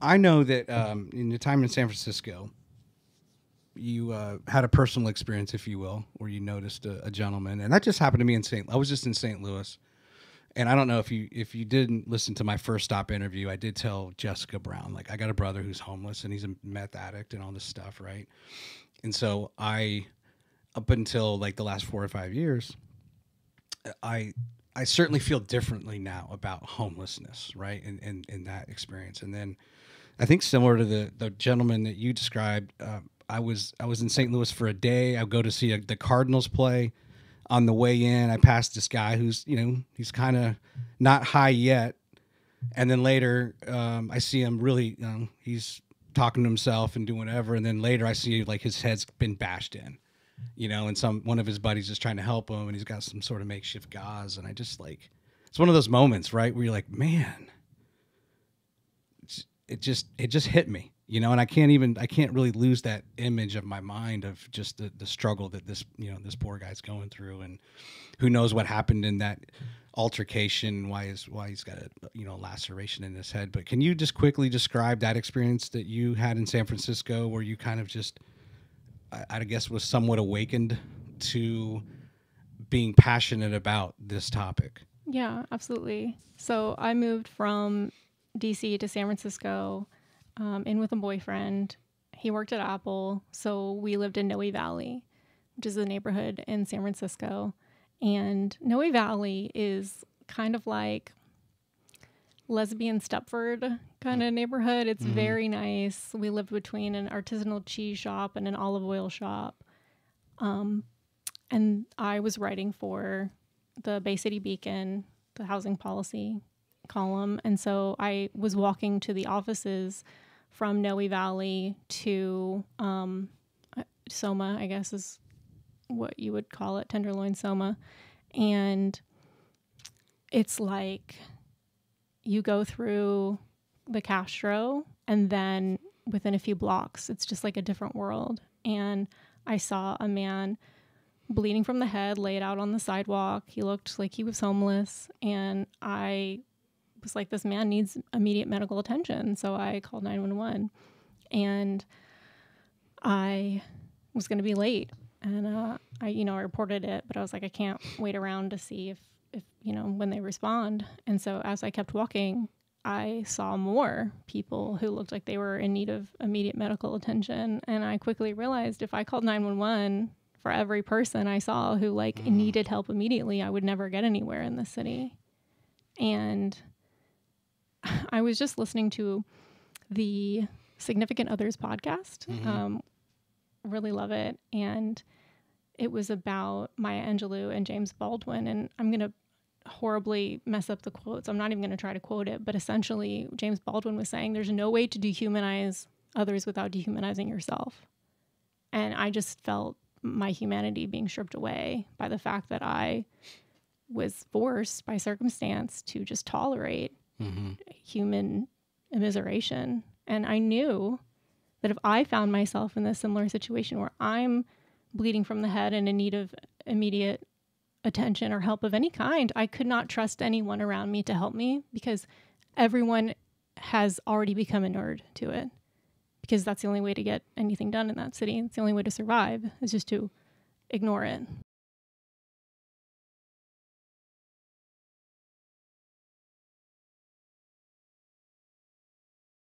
I know that in your time in San Francisco, you had a personal experience, if you will, where you noticed a gentleman, and that just happened to me in St. I was just in St. Louis, and I don't know if you didn't listen to my first stop interview. I did tell Jessica Brown, like, I got a brother who's homeless and he's a meth addict and all this stuff, right? And so I, up until like the last 4 or 5 years, I I certainly feel differently now about homelessness, right? In that experience. And then I think similar to the gentleman that you described, I was in St. Louis for a day. I go to see the Cardinals play. On the way in, I passed this guy who's, he's kind of not high yet. And then later, I see him really, he's talking to himself and doing whatever. And then later I see like his head's been bashed in, and one of his buddies is trying to help him, and he's got some sort of makeshift gauze. And I just like, it's one of those moments, right, where you're like, man, it just hit me, and I can't really lose that image of my mind of just the struggle that this poor guy's going through, and who knows what happened in that altercation, why he's got a laceration in his head. But can you just quickly describe that experience that you had in San Francisco, where you kind of just, I guess, was somewhat awakened to being passionate about this topic? Yeah, absolutely. So I moved from DC to San Francisco in with a boyfriend. He worked at Apple, so we lived in Noe Valley, which is a neighborhood in San Francisco. And Noe Valley is kind of like lesbian Stepford kind of neighborhood. It's very nice. We lived between an artisanal cheese shop and an olive oil shop. And I was writing for the Bay City Beacon, the housing policy column. And so I was walking to the offices from Noe Valley to Soma, I guess is what you would call it, Tenderloin Soma. And it's like you go through the Castro, and then within a few blocks, it's just like a different world. And I saw a man bleeding from the head, laid out on the sidewalk. He looked like he was homeless. And I was like, this man needs immediate medical attention. So I called 911, and I was going to be late. And I reported it, but I was like, I can't wait around to see if when they respond. And so as I kept walking, I saw more people who looked like they were in need of immediate medical attention. And I quickly realized if I called 911 for every person I saw who needed help immediately, I would never get anywhere in the city. And I was just listening to the Significant Others podcast. Really love it. And it was about Maya Angelou and James Baldwin. And I'm going to horribly mess up the quotes. I'm not even going to try to quote it. But essentially, James Baldwin was saying there's no way to dehumanize others without dehumanizing yourself. And I just felt my humanity being stripped away by the fact that I was forced by circumstance to just tolerate human immiseration. And I knew that if I found myself in a similar situation where I'm bleeding from the head and in need of immediate attention or help of any kind, I could not trust anyone around me to help me, because everyone has already become inured to it, because that's the only way to get anything done in that city. It's the only way to survive is just to ignore it.